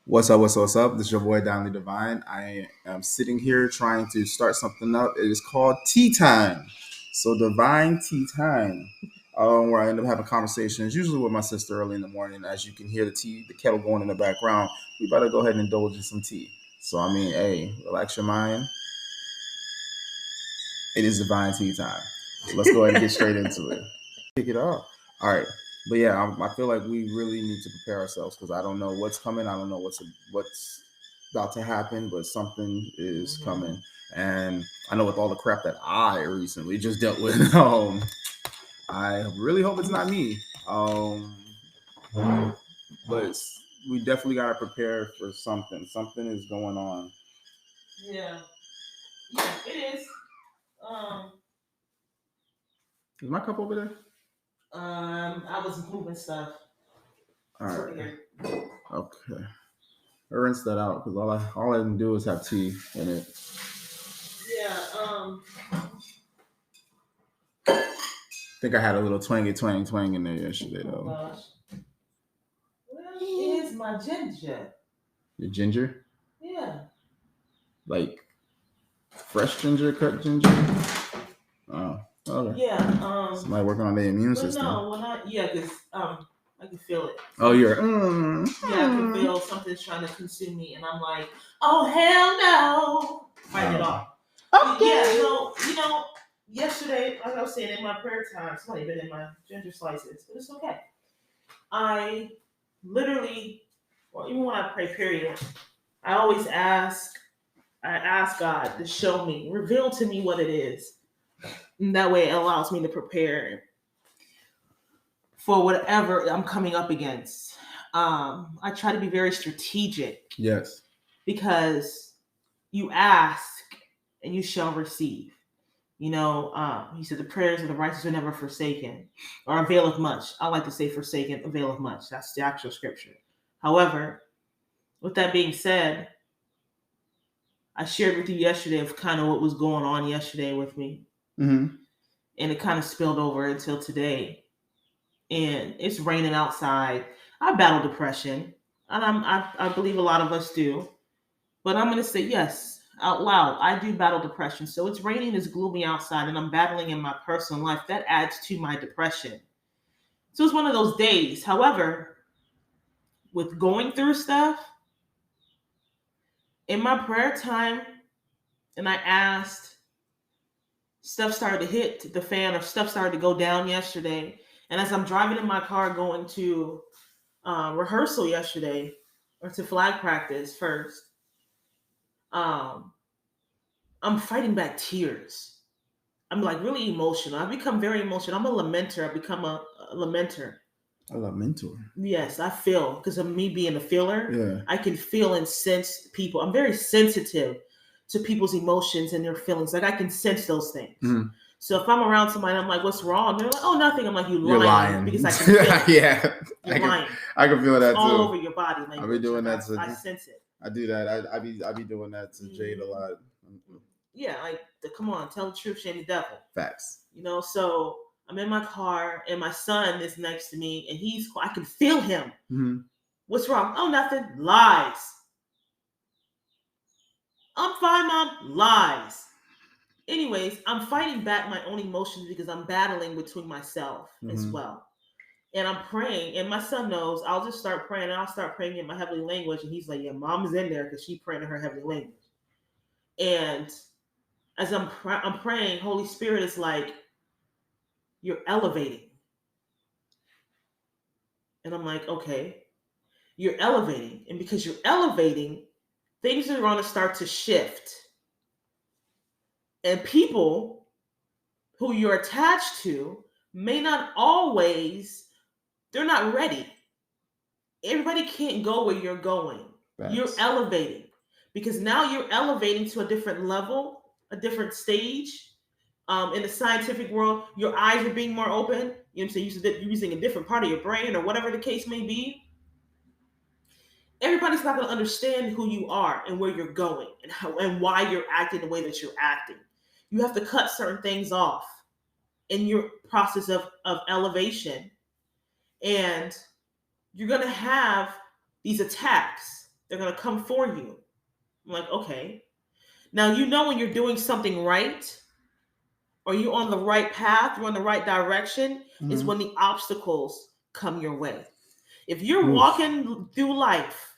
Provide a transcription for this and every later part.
What's up? What's up? This is your boy Dollie Divine. I am sitting here trying to start something up. It is called Tea Time. So Divine Tea Time, where I end up having conversations, usually with my sister early in the morning. As you can hear the kettle going in the background, we better go ahead and indulge in some tea. So I mean, hey, relax your mind. It is Divine Tea Time. So let's go ahead and get straight into it. Kick it off. All right. But yeah, I feel like we really need to prepare ourselves because I don't know what's coming. I don't know what's about to happen, but something is coming. And I know with all the crap that I recently just dealt with, I really hope it's not me. But we definitely gotta prepare for something. Something is going on. Yeah, yeah, it is. Is my cup over there? I was moving stuff. All right. Okay. I rinse that out because all I can do is have tea in it. Yeah. I think I had a little twang in there yesterday though. Gosh. Well, it is my ginger. Your ginger? Yeah. Like fresh ginger, cut ginger? Oh, okay. Yeah. Somebody working on their immune system. No, because I can feel it. Oh, you're. Yeah, I can feel something's trying to consume me, and I'm like, oh hell no, fight it off. Okay. Yeah, yesterday, like I was saying in my prayer time, it's not even in my ginger slices, but it's okay. I literally, well, even when I pray, period, I always ask God to show me, reveal to me what it is. And that way it allows me to prepare for whatever I'm coming up against. I try to be very strategic. Yes. Because you ask and you shall receive. He said the prayers of the righteous are never forsaken or availeth much. I like to say forsaken, availeth much. That's the actual scripture. However, with that being said, I shared with you yesterday of kind of what was going on yesterday with me. Mm-hmm. And it kind of spilled over until today. And it's raining outside. I battle depression. And I believe a lot of us do. But I'm going to say yes, out loud. I do battle depression. So it's raining, it's gloomy outside, and I'm battling in my personal life. That adds to my depression. So it's one of those days. However, with going through stuff, in my prayer time, and I asked, stuff started to hit the fan or stuff started to go down yesterday. And as I'm driving in my car going to rehearsal yesterday, or to flag practice first, I'm fighting back tears. I'm like really emotional. I've become very emotional. I'm a lamenter. I've become a lamenter. A lamenter. Yes, I feel because of me being a feeler. Yeah. I can feel and sense people. I'm very sensitive to people's emotions and their feelings. Like I can sense those things. Mm-hmm. So if I'm around somebody, I'm like, "What's wrong?" They're like, "Oh, nothing." I'm like, "You're lying," because I can feel it. Yeah, You're lying. I can feel that it's too. All over your body. Like, I've been doing that. I sense it. I do that. I be doing that to Jade a lot. Yeah, like come on, tell the truth, shame the devil. Facts. So I'm in my car and my son is next to me and I can feel him. Mm-hmm. What's wrong? Oh, nothing. Lies. I'm fine, Mom. Lies. Anyways, I'm fighting back my own emotions because I'm battling between myself as well. And I'm praying, and my son knows. I'll just start praying, and I'll start praying in my heavenly language. And he's like, "Yeah, Mom is in there because she's praying in her heavenly language." And as I'm praying, Holy Spirit is like, "You're elevating." And I'm like, "Okay, you're elevating." And because you're elevating, things are going to start to shift. And people who you're attached to may not always, they're not ready. Everybody can't go where you're going. Thanks. You're elevating because now you're elevating to a different level, a different stage. In the scientific world, your eyes are being more open. You know what I'm saying? You're using a different part of your brain or whatever the case may be. Everybody's not going to understand who you are and where you're going and why you're acting the way that you're acting. You have to cut certain things off in your process of elevation. And you're going to have these attacks They're going to come for you. I'm like, okay. Now, when you're doing something right, or you're on the right path, you're on the right direction, is when the obstacles come your way. If you're walking through life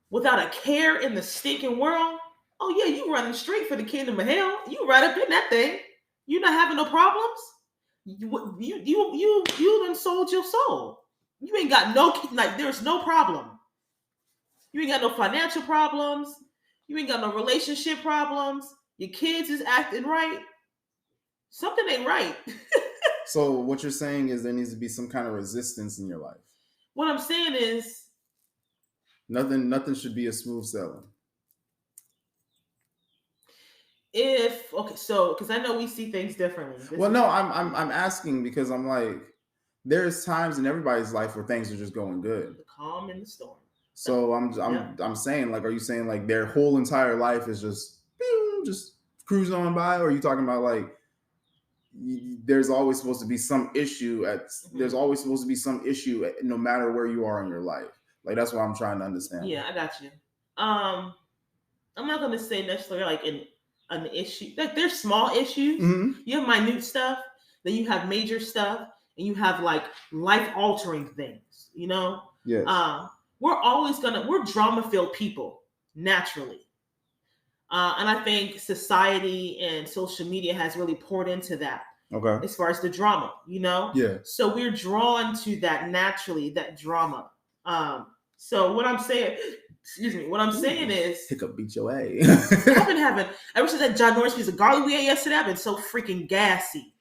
without a care in the stinking world, oh yeah, you running straight for the kingdom of hell. You right up in that thing. You not having no problems. You done sold your soul. You ain't got there's no problem. You ain't got no financial problems. You ain't got no relationship problems. Your kids is acting right. Something ain't right. So what you're saying is there needs to be some kind of resistance in your life. What I'm saying is nothing should be a smooth sailing. Because I know we see things differently. I'm asking because I'm like, there's times in everybody's life where things are just going good. The calm in the storm. So I'm saying, like, are you saying like their whole entire life is just cruising on by, or are you talking about like there's always supposed to be some issue there's always supposed to be some issue no matter where you are in your life? Like, that's what I'm trying to understand. Yeah, I got you. I'm not gonna say necessarily like an issue. Like, there's small issues. You have minute stuff, then you have major stuff, and you have like life altering things. Yes. We're drama filled people naturally. And I think society and social media has really poured into that. Okay. As far as the drama, Yeah. So we're drawn to that naturally, that drama. So what I'm saying is, hiccup beat your A. I've been having, ever since that John Norris piece of garlic we ate yesterday, I've been so freaking gassy.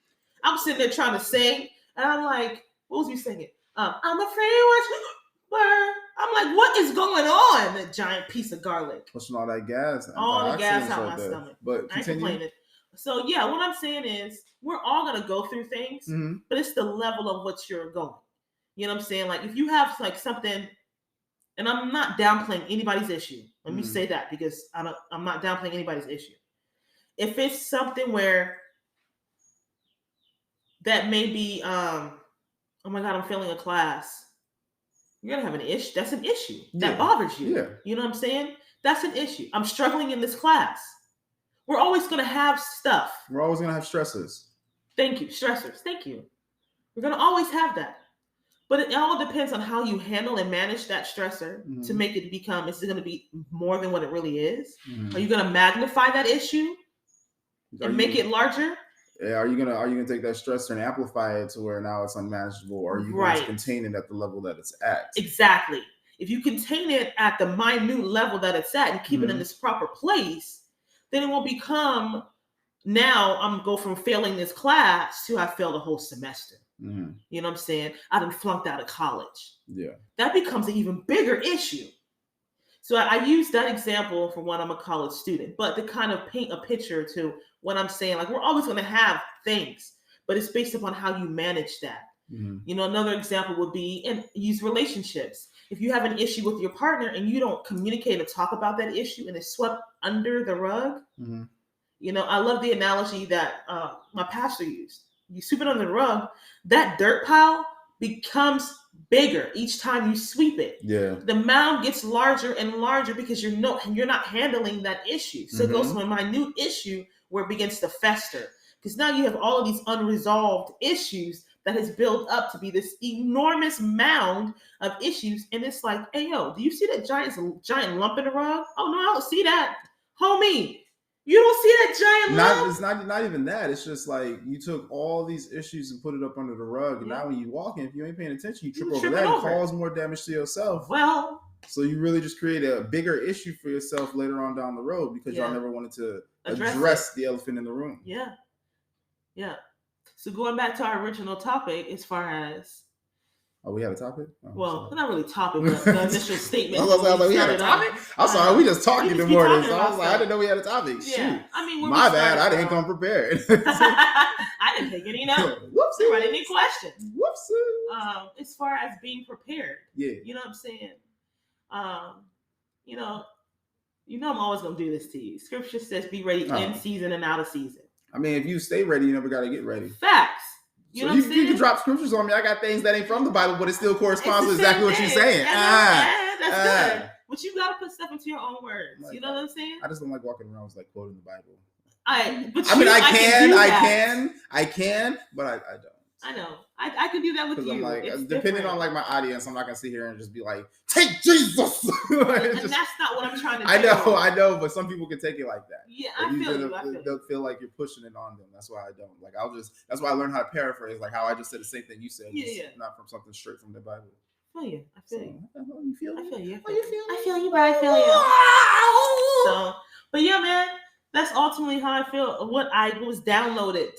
I'm sitting there trying to sing, and I'm like, what was you singing? I'm afraid what you were. I'm like, what is going on? That giant piece of garlic. Pushing all that gas. All the gas out my stomach. But I ain't complaining. So yeah, what I'm saying is, we're all gonna go through things, but it's the level of what you're going. You know what I'm saying? Like, if you have like something, and I'm not downplaying anybody's issue. Let me say that, because I'm not downplaying anybody's issue. If it's something where that may be, oh my God, I'm failing a class. You're gonna have an issue. That's an issue that bothers you. Yeah. You know what I'm saying? That's an issue. I'm struggling in this class. We're always gonna have stuff. We're always gonna have stressors. Thank you, stressors. Thank you. We're gonna always have that. But it all depends on how you handle and manage that stressor to make it become, is it going to be more than what it really is? Are you going to magnify that issue and make it larger? Yeah, are you gonna take that stressor and amplify it to where now it's unmanageable, or are you going to contain it at the level that it's at? Exactly. If you contain it at the minute level that it's at and keep it in this proper place, then it will become, now I'm go from failing this class to I failed a whole semester. You know what I'm saying? I done flunked out of college. Yeah. That becomes an even bigger issue. So I use that example for when I'm a college student, but to kind of paint a picture to what I'm saying, like, we're always going to have things, but it's based upon how you manage that. Another example would be, and use relationships. If you have an issue with your partner and you don't communicate and talk about that issue and it's swept under the rug, I love the analogy that my pastor used. You sweep it under the rug, that dirt pile becomes bigger each time you sweep it. Yeah. The mound gets larger and larger because you're not handling that issue. So it goes from a minute issue where it begins to fester. Because now you have all of these unresolved issues that has built up to be this enormous mound of issues. And it's like, hey, yo, do you see that giant lump in the rug? Oh, no, I don't see that. Homie, you don't see that giant lump? It's not even that. It's just like you took all these issues and put it up under the rug. And now when you walk in, if you ain't paying attention, you trip over that and cause more damage to yourself. Well, so you really just create a bigger issue for yourself later on down the road because y'all never wanted to address the elephant in the room. Yeah. Yeah. So going back to our original topic, as far as... Oh, we have a topic? Well, not really topic, but the initial statement. I was like, we had a topic? I'm sorry, we just talking in the morning. So I was like, I didn't know we had a topic. Yeah. Shoot. I mean, my bad, I didn't come prepared. I didn't take any notes. Whoopsie. Write any questions. Whoopsie. As far as being prepared. Yeah. You know what I'm saying? I'm always going to do this to you. Scripture says be ready in season and out of season. I mean, if you stay ready, you never got to get ready. Facts. You can drop scriptures on me. I got things that ain't from the Bible, but it still corresponds to exactly what you're saying. that's good. But you gotta put stuff into your own words. Like, you know what I'm saying? I just don't like walking around with like quoting the Bible. I can, but I don't. I know. I can do that with you. I'm like, it's depending different. on like my audience, I'm not gonna sit here and just be like, take Jesus. And that's not what I'm trying to do. I know, but some people can take it like that. Yeah, I feel you. They'll feel like you're pushing it on them. That's why I don't. Like that's why I learned how to paraphrase, like how I just said the same thing you said. Yeah. Not from something straight from the Bible. I feel you. I feel you. You feel I feel you. I feel you, but I feel you. So, but yeah, man, that's ultimately how I feel. What I was downloaded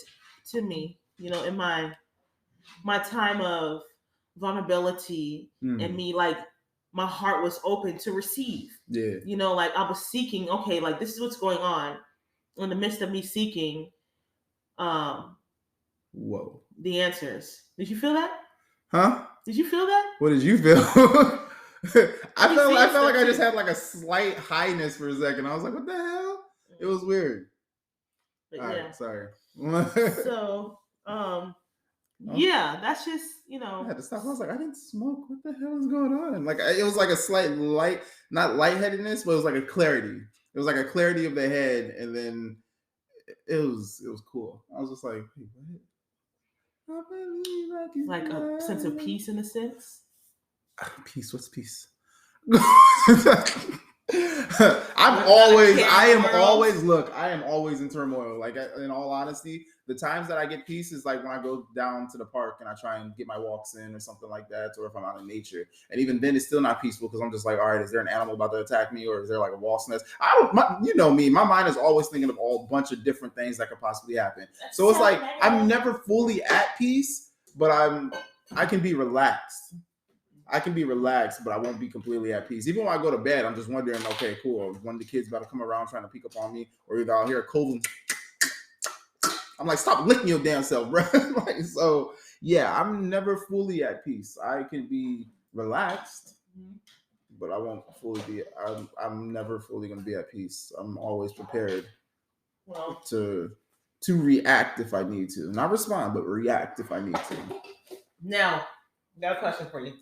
to me, in my time of vulnerability and me, like my heart was open to receive. Yeah. Like I was seeking. Okay, like this is what's going on. In the midst of me seeking, whoa, the answers. Did you feel that? Huh? Did you feel that? What did you feel? I felt like I just had like a slight highness for a second. I was like, what the hell? It was weird. But all yeah. right, sorry. So, yeah, that's just, I had to stop. I was like, I didn't smoke. What the hell is going on? Like, it was like a slight not lightheadedness, but it was like a clarity. It was like a clarity of the head, and then it was cool. I was just like, hey, what? I believe I can like a sense of peace in a sense. Peace. What's peace? I am always in turmoil. Like, in all honesty, the times that I get peace is like when I go down to the park and I try and get my walks in or something like that, or if I'm out in nature. And even then, it's still not peaceful because I'm just like, all right, is there an animal about to attack me, or is there like a wasp nest? You know me, my mind is always thinking of all bunch of different things that could possibly happen. So it's like I'm never fully at peace, but I can be relaxed. I can be relaxed, but I won't be completely at peace. Even when I go to bed, I'm just wondering, okay, cool. One of the kids about to come around trying to peek up on me, or either I'll hear a cold. I'm like, stop licking your damn self, bro. Like, so yeah, I'm never fully at peace. I can be relaxed, but I won't fully be. I'm never fully going to be at peace. I'm always prepared to react if I need to, not respond, but react if I need to. Now, got a question for you.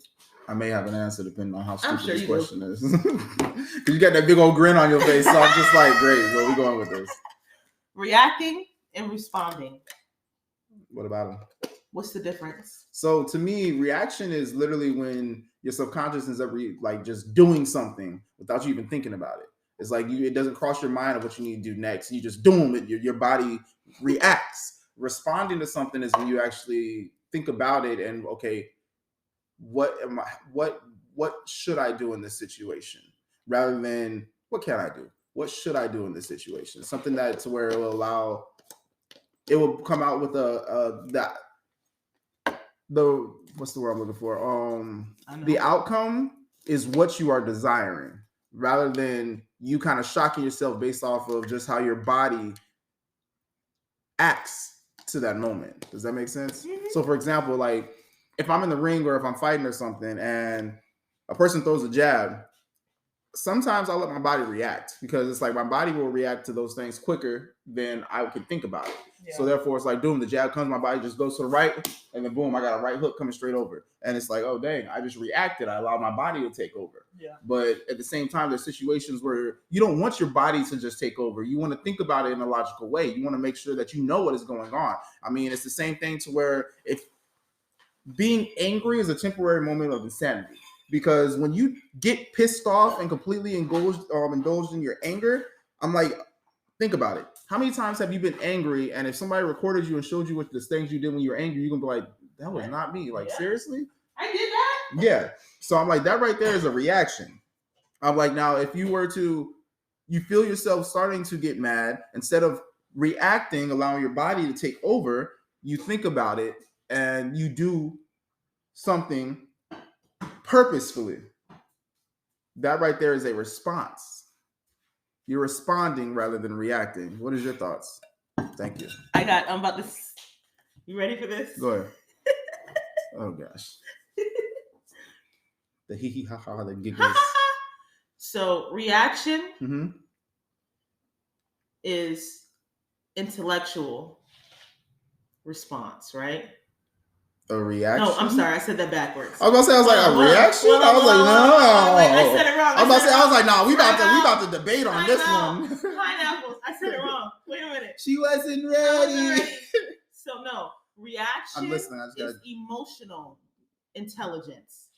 I may have an answer depending on how stupid this question is. Because you got that big old grin on your face, so I'm just like, great, where are we going with this? Reacting and responding. What about them? What's the difference? So to me, reaction is literally when your subconscious is like just doing something without you even thinking about it. It's like it doesn't cross your mind of what you need to do next. You just do it. Your body reacts. Responding to something is when you actually think about it and, okay, what should I do in this situation, rather than what can I do? What should I do in this situation? Something that's where it will come out with what's the word I'm looking for? The outcome is what you are desiring, rather than you kind of shocking yourself based off of just how your body acts to that moment. Does that make sense? Mm-hmm. So for example, like if I'm in the ring or if I'm fighting or something and a person throws a jab, sometimes I'll let my body react, because it's like my body will react to those things quicker than I can think about it. Yeah. So therefore, it's like, boom, the jab comes, my body just goes to the right, and then boom, I got a right hook coming straight over. And it's like, oh, dang, I just reacted. I allowed my body to take over. Yeah. But at the same time, there's situations where you don't want your body to just take over. You want to think about it in a logical way. You want to make sure that you know what is going on. I mean, it's the same thing to where if being angry is a temporary moment of insanity. Because when you get pissed off and completely indulged in your anger, I'm like, think about it. How many times have you been angry, and if somebody recorded you and showed you what the things you did when you were angry, you're going to be like, that was not me. Like, seriously? I did that? Yeah. So I'm like, that right there is a reaction. I'm like, now, if you feel yourself starting to get mad, instead of reacting, allowing your body to take over, you think about it and you do something purposefully. That right there is a response. You're responding rather than reacting. What is your thoughts? Thank you. I'm about to. You ready for this? Go ahead. Oh gosh. The hee hee ha ha, the giggles. So reaction is intellectual response, right? A reaction? No, I'm sorry. I said that backwards. I was gonna say, a reaction? I was like, no. Wait, I said it wrong. I was like, no, we about to debate on this one. Pineapples. I said it wrong. Wait a minute. She wasn't ready. So no, reaction is emotional intelligence.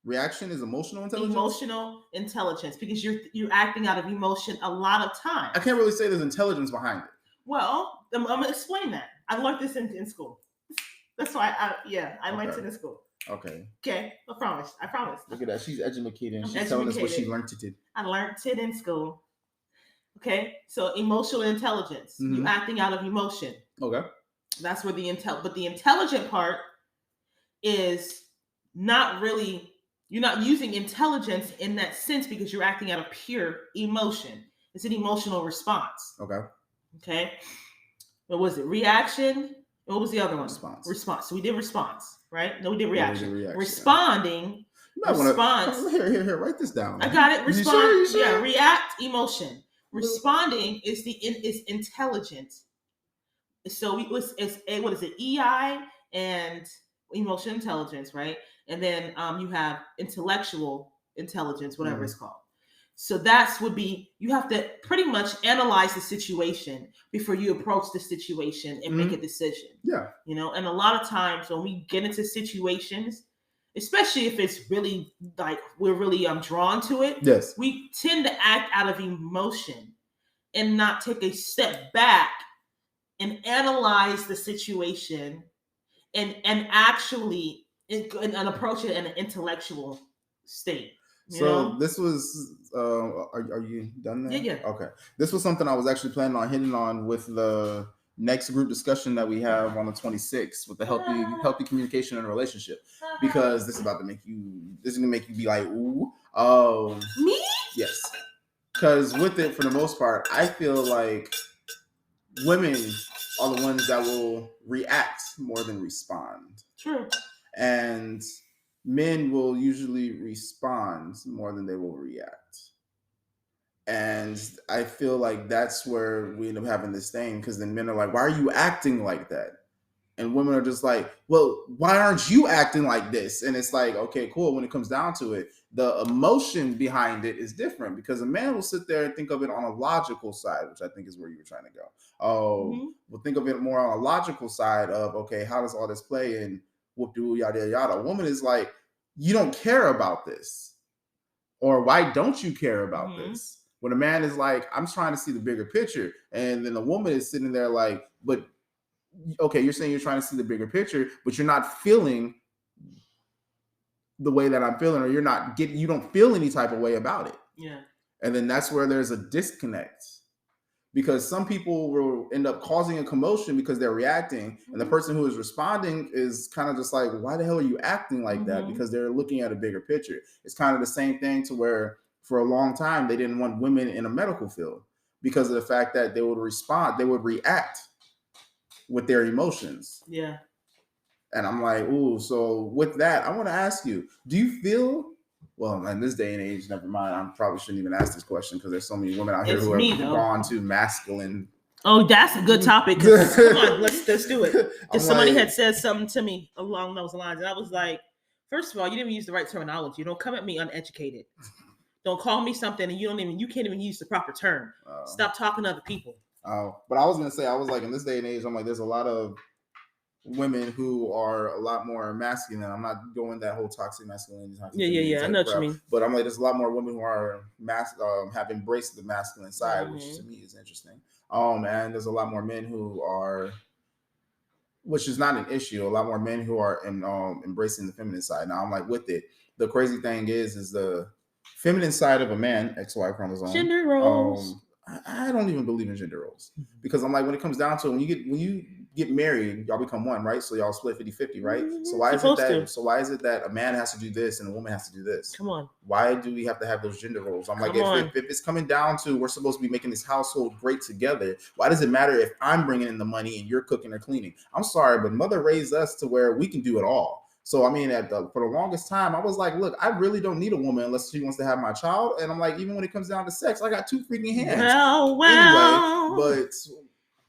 Reaction is emotional intelligence? Emotional intelligence, because you're acting out of emotion a lot of times. I can't really say there's intelligence behind it. Well, I'm gonna explain that. I learned this in school. That's why I went to the school. Okay. I promise. Look at that. She's educated and she's telling us what she learned it. I learned it in school. Okay. So emotional intelligence. Mm-hmm. You acting out of emotion. Okay. That's where but the intelligent part is not really, you're not using intelligence in that sense because you're acting out of pure emotion. It's an emotional response. Okay. What was it? Reaction. What was the other one? Response. So we did response, right? No, we did reaction. Responding. Response. Here. Write this down. I got it. Respond. You sure? Yeah. React. Emotion. Responding is intelligent. So it's what is it? EI and emotional intelligence, right? And then you have intellectual intelligence, whatever it's called. So you have to pretty much analyze the situation before you approach the situation and make a decision. Yeah. And a lot of times when we get into situations, especially if it's really like we're really drawn to it, yes, we tend to act out of emotion and not take a step back and analyze the situation and actually and approach it in an intellectual state. This was are you done there? Yeah. Okay. This was something I was actually planning on hitting on with the next group discussion that we have on the 26th with the healthy communication in a relationship, because this is going to make you be like, ooh, me? Yes. Because with it, for the most part, I feel like women are the ones that will react more than respond. True. And men will usually respond more than they will react. And I feel like that's where we end up having this thing, because then men are like, why are you acting like that? And women are just like, well, why aren't you acting like this? And it's like, okay, cool. When it comes down to it, the emotion behind it is different, because a man will sit there and think of it on a logical side, which I think is where you were trying to go. We'll think of it more on a logical side of, okay, how does all this play? And whoop-de-woo, yada, yada. A woman is like, you don't care about this. Or why don't you care about this? When a man is like, I'm trying to see the bigger picture. And then the woman is sitting there like, but okay, you're saying you're trying to see the bigger picture, but you're not feeling the way that I'm feeling, or you don't feel any type of way about it. Yeah. And then that's where there's a disconnect, because some people will end up causing a commotion because they're reacting, and the person who is responding is kind of just like, why the hell are you acting like that? Because they're looking at a bigger picture. It's kind of the same thing to where for a long time they didn't want women in a medical field because of the fact that they would react with their emotions. Yeah. And I'm like, ooh, so with that, I want to ask you, do you feel, well, in this day and age, never mind, I probably shouldn't even ask this question because there's so many women out here who have gone to masculine. Oh, that's a good topic. Come on, let's do it. Because somebody had said something to me along those lines, and I was like, first of all, you didn't even use the right terminology. Don't come at me uneducated. Don't call me something and you can't even use the proper term. Stop talking to other people. But I was going to say, I was like, in this day and age, I'm like, there's a lot of women who are a lot more masculine. I'm not going that whole toxic masculinity. Yeah. I know what you mean. But I'm like, there's a lot more women who are have embraced the masculine side, which to me is interesting. And there's a lot more men who are, which is not an issue, a lot more men who are embracing the feminine side. Now I'm like, with it, the crazy thing is the feminine side of a man, XY chromosome. Gender roles. I don't even believe in gender roles, because I'm like, when it comes down to it, when you get married, y'all become one, right? So y'all split 50-50, right? So why is it that a man has to do this and a woman has to do this? Come on. Why do we have to have those gender roles? I'm like, if it's coming down to we're supposed to be making this household great together, why does it matter if I'm bringing in the money and you're cooking or cleaning? I'm sorry, but mother raised us to where we can do it all. So, I mean, for the longest time, I was like, look, I really don't need a woman unless she wants to have my child. And I'm like, even when it comes down to sex, I got two freaking hands. Well. Anyway, but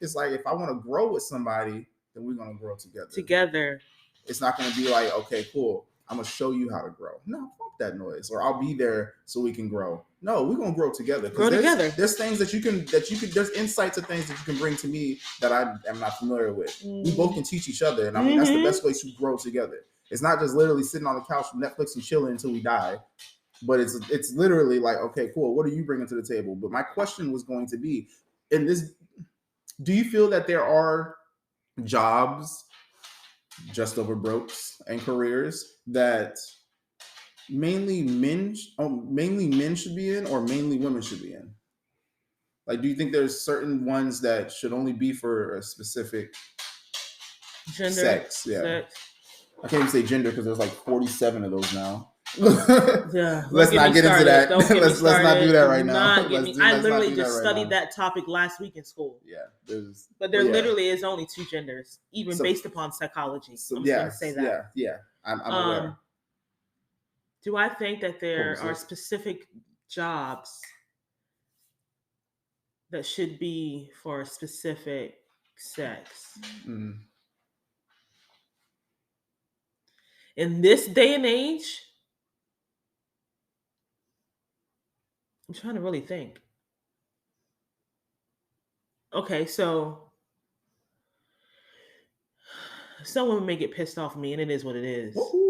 it's like, if I want to grow with somebody, then we're going to grow together. It's not going to be like, okay, cool, I'm gonna show you how to grow. No, fuck that noise. Or I'll be there so we can grow. No, we're gonna grow together. There's things that you can there's insights of things that you can bring to me that I am not familiar with. We both can teach each other, and I mean that's the best way to grow together. It's not just literally sitting on the couch with Netflix and chilling until we die. But it's literally like, okay, cool. What are you bringing to the table? But my question was going to be, in this, do you feel that there are jobs just over brokes and careers that mainly men should be in, or mainly women should be in? Like, do you think there's certain ones that should only be for a specific gender, sex? Yeah, sex. I can't even say gender because there's like 47 of those now. Yeah, let's not get into that. Let's not do that right now. I literally just studied that topic last week in school. Yeah, but there literally is only two genders, even based upon psychology. So I'm just gonna say that. Yeah. I'm aware. Do I think that there are specific jobs that should be for a specific sex? Mm-hmm. In this day and age, I'm trying to really think. Okay, so some women may get pissed off at me, and it is what it is. Woo-hoo.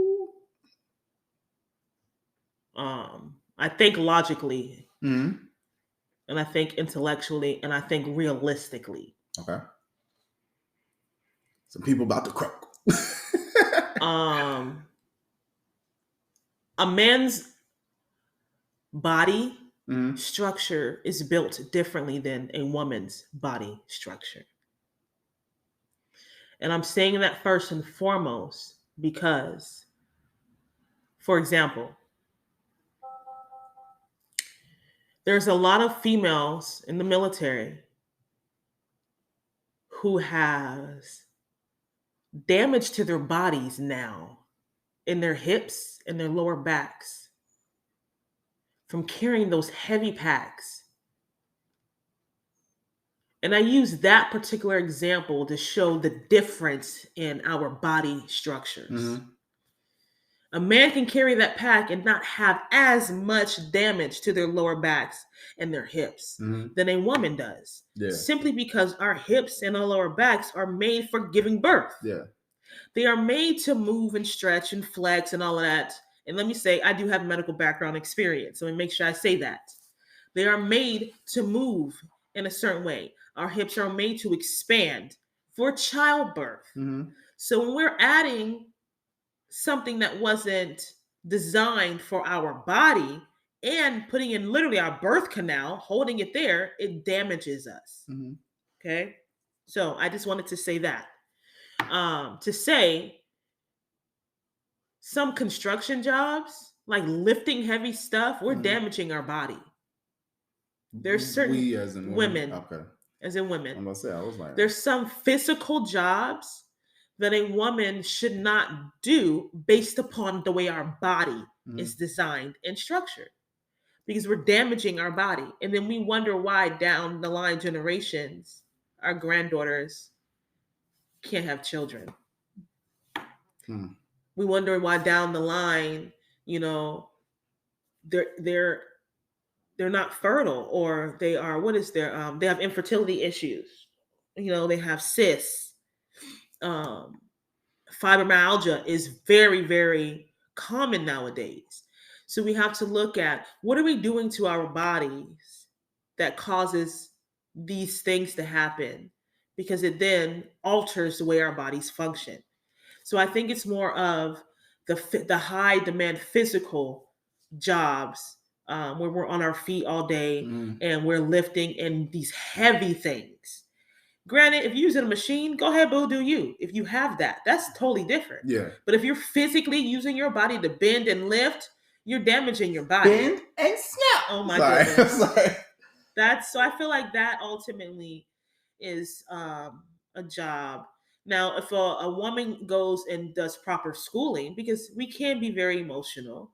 I think logically, mm-hmm. and I think intellectually, and I think realistically. Okay. Some people about to croak. A man's body structure is built differently than a woman's body structure. And I'm saying that first and foremost because, for example, there's a lot of females in the military who has damage to their bodies now in their hips and their lower backs from carrying those heavy packs. And I use that particular example to show the difference in our body structures. Mm-hmm. A man can carry that pack and not have as much damage to their lower backs and their hips than a woman does. Yeah. Simply because our hips and our lower backs are made for giving birth. Yeah. They are made to move and stretch and flex and all of that. And let me say, I do have medical background experience, so let me make sure I say that. They are made to move in a certain way. Our hips are made to expand for childbirth. Mm-hmm. So when we're adding something that wasn't designed for our body and putting in literally our birth canal, holding it there, it damages us. Mm-hmm. Okay? So I just wanted to say that. To say some construction jobs, like lifting heavy stuff, we're damaging our body. There's certain as in women. Okay. As in women. I'm gonna say, I was like, there's some physical jobs that a woman should not do based upon the way our body is designed and structured, because we're damaging our body. And then we wonder why down the line generations, our granddaughters can't have children. We wonder why down the line, they're not fertile, or they are, they have infertility issues. They have cysts. Fibromyalgia is very, very common nowadays. So we have to look at, what are we doing to our bodies that causes these things to happen? Because it then alters the way our bodies function. So I think it's more of the high demand physical jobs where we're on our feet all day and we're lifting and these heavy things. Granted, if you're using a machine, go ahead, boo, do you. If you have that, that's totally different. Yeah. But if you're physically using your body to bend and lift, you're damaging your body. Bend and snap. Oh my goodness. So I feel like that ultimately is a job. Now, if a woman goes and does proper schooling, because we can be very emotional.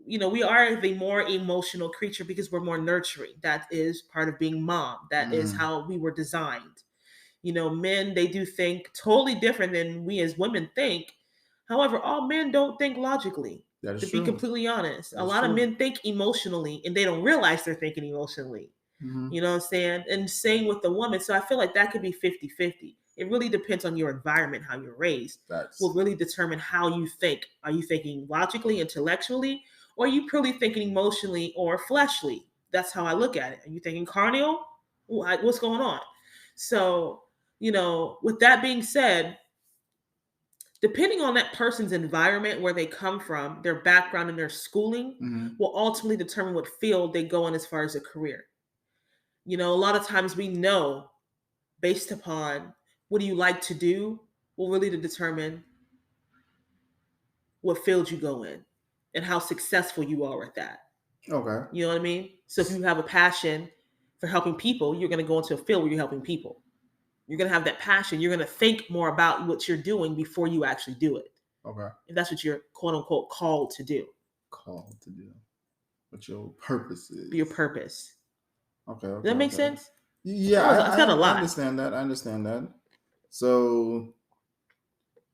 We are the more emotional creature because we're more nurturing. That is part of being mom. That is how we were designed. Men, they do think totally different than we as women think. However, all men don't think logically. That is To true. be completely honest, That a is lot of true. men think emotionally, and they don't realize they're thinking emotionally. Mm-hmm. You know what I'm saying? And same with the woman. So I feel like that could be 50-50. It really depends on your environment, how you're raised. Will really determine how you think. Are you thinking logically, intellectually, or are you purely thinking emotionally or fleshly? That's how I look at it. Are you thinking carnal? What's going on? So, with that being said, depending on that person's environment, where they come from, their background and their schooling Mm-hmm. will ultimately determine what field they go in as far as a career. A lot of times we know based upon what do you like to do will really determine what field you go in and how successful you are at that. Okay. You know what I mean? So if you have a passion for helping people, you're going to go into a field where you're helping people. You're going to have that passion. You're going to think more about what you're doing before you actually do it. Okay. If that's what you're quote unquote called to do. Called to do. What your purpose is. Your purpose. Okay. Does that make sense? Yeah, I said a lot. I understand that. So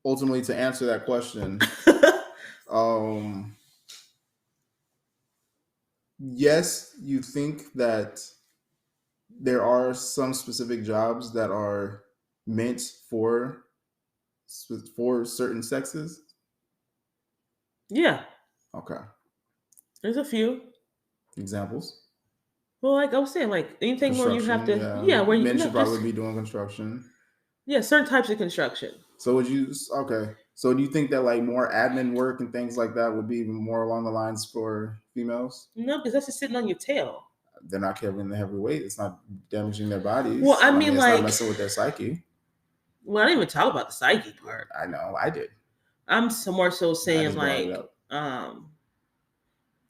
ultimately, to answer that question, yes, you think that there are some specific jobs that are meant for certain sexes. Yeah. Okay. There's a few Examples. Well, like I was saying, like anything where you have to, where you men should probably be doing construction. Yeah, certain types of construction. So would you? Okay. So do you think that like more admin work and things like that would be more along the lines for females? No, because that's just sitting on your tail. They're not carrying the heavy weight. It's not damaging their bodies. Well, I mean, it's like, not messing with their psyche. Well, I didn't even talk about the psyche part. I know, I did. I'm more so saying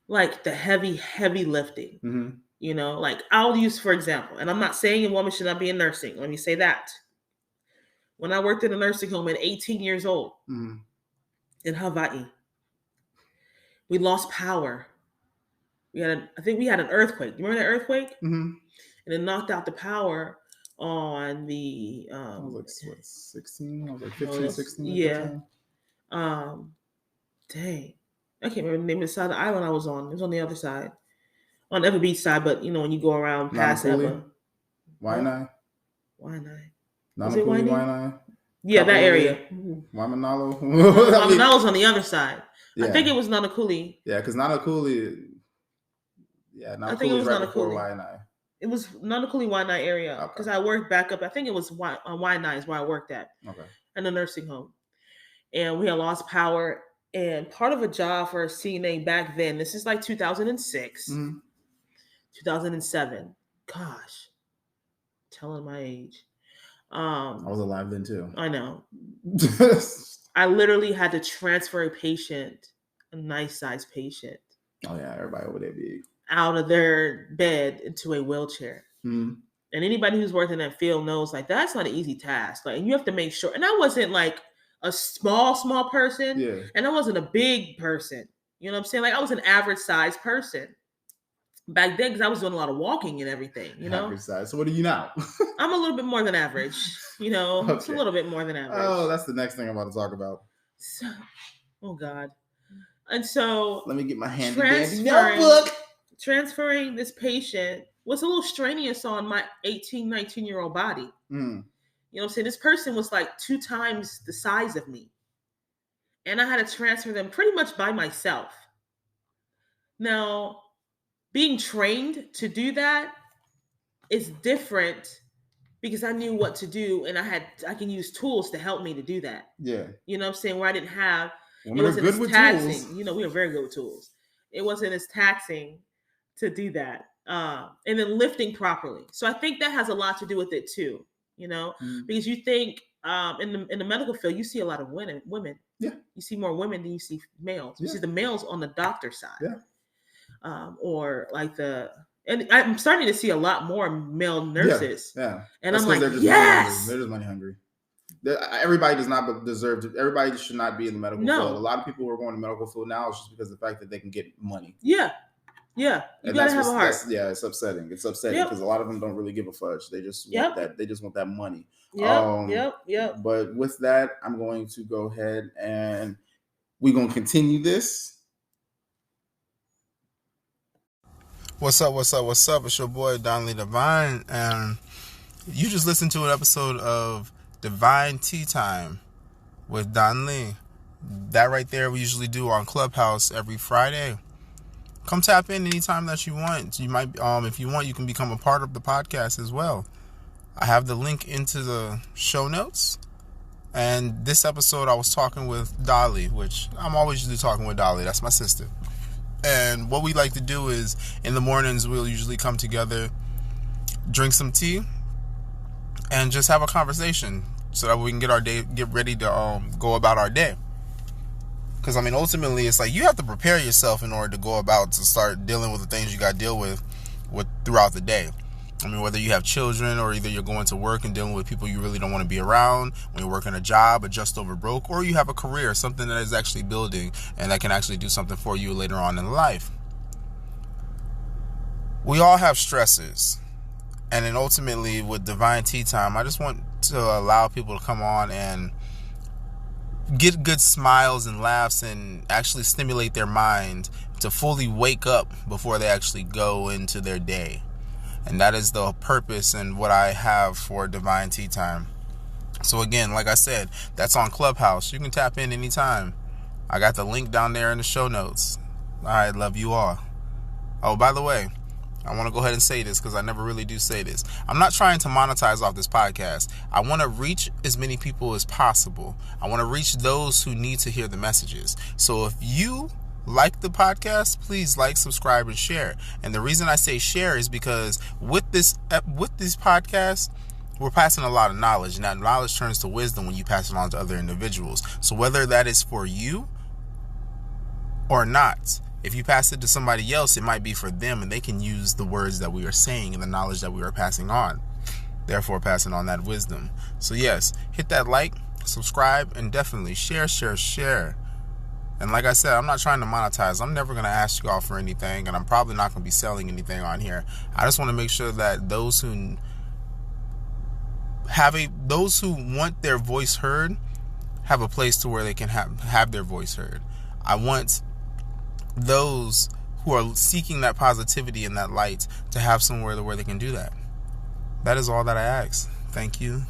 like the heavy lifting. Mm-hmm. Like I'll use for example, and I'm not saying a woman should not be in nursing. Let me say that. When I worked in a nursing home at 18 years old in Hawaii, we lost power. I think we had an earthquake. You remember that earthquake? Mm-hmm. And it knocked out the power on the I was like 16. I was like 15, no, 16 yeah. Dang. I can't remember the name of the side of the island I was on. It was on the other side. On Ever Beach side, but when you go around past Ever. Waianae? Waianae. Nanakuli, Waianae? Yeah, that area. Waimanalo? Waimanalo's on the other side. Yeah. I think it was Nanakuli. Yeah, because Nanakuli, I think it was right Nanakuli. before Waianae. It was Nanakuli, Waianae area. Because I worked back up. I think it was Waianae is where I worked at. Okay. In the nursing home. And we had lost power. And part of a job for a CNA back then, this is like 2006, 2007. Gosh, telling my age. I was alive then too. I know. I literally had to transfer a patient, a nice sized patient. Oh yeah, everybody over there big. Out of their bed into a wheelchair. Mm-hmm. And anybody who's worked in that field knows like that's not an easy task. Like, and you have to make sure. And I wasn't like a small person. Yeah. And I wasn't a big person. You know what I'm saying? Like I was an average sized person back then because I was doing a lot of walking and everything, Average size. So what are you now? I'm a little bit more than average, Okay. It's a little bit more than average. Oh, that's the next thing I'm about to talk about. So, oh God. And so let me get my handy dandy notebook. Transferring this patient was a little strenuous on my 18, 19-year-old body. You know what I'm saying? This person was like 2 times the size of me. And I had to transfer them pretty much by myself. Now, being trained to do that is different because I knew what to do and I can use tools to help me to do that. Yeah. You know what I'm saying? Where I didn't have, it wasn't as taxing. Tools. We were very good with tools. It wasn't as taxing to do that. And then lifting properly. So I think that has a lot to do with it too, because you think in the medical field, you see a lot of women. Yeah. You see more women than you see males. You see the males on the doctor side. Yeah. Or like and I'm starting to see a lot more male nurses. Yeah. And that's I'm like, yes! They're just money hungry. Everybody does not deserve to. Everybody should not be in the medical field. A lot of people who are going to medical field now is just because of the fact that they can get money. Yeah. Yeah. You gotta have a heart. It's upsetting. It's upsetting because a lot of them don't really give a fudge. They just want that. They just want that money. Yep. Yep. But with that, I'm going to go ahead and We're going to continue this. What's up? It's your boy, Dollie Divine, and you just listened to an episode of Divine Tea Time with Don Lee. That right there we usually do on Clubhouse every Friday. Come tap in anytime that you want. You might, if you want, you can become a part of the podcast as well. I have the link into the show notes. And this episode I was talking with Dollie, which I'm always usually talking with Dollie. That's my sister. And what we like to do is in the mornings we'll usually come together, drink some tea, and just have a conversation so that we can get ready to go about our day. Because I mean, ultimately, it's like you have to prepare yourself in order to go about to start dealing with the things you got to deal with throughout the day. I mean, whether you have children or either you're going to work and dealing with people you really don't want to be around, when you're working a job or just over broke, or you have a career, something that is actually building and that can actually do something for you later on in life. We all have stressors. And then ultimately with Divine Tea Time, I just want to allow people to come on and get good smiles and laughs and actually stimulate their mind to fully wake up before they actually go into their day. And that is the purpose and what I have for Divine Tea Time. So again, like I said, that's on Clubhouse. You can tap in anytime. I got the link down there in the show notes. All right, love you all. Oh, by the way, I want to go ahead and say this because I never really do say this. I'm not trying to monetize off this podcast. I want to reach as many people as possible. I want to reach those who need to hear the messages. So if you like the podcast, please like, subscribe, and share. And the reason I say share is because with these podcasts, we're passing a lot of knowledge, and that knowledge turns to wisdom when you pass it on to other individuals. So whether that is for you or not, if you pass it to somebody else, it might be for them, and they can use the words that we are saying and the knowledge that we are passing on, therefore passing on that wisdom. So yes, hit that like, subscribe, and definitely share. And like I said, I'm not trying to monetize. I'm never going to ask you all for anything, and I'm probably not going to be selling anything on here. I just want to make sure that those who want their voice heard have a place to where they can have their voice heard. I want those who are seeking that positivity and that light to have somewhere where they can do that. That is all that I ask. Thank you.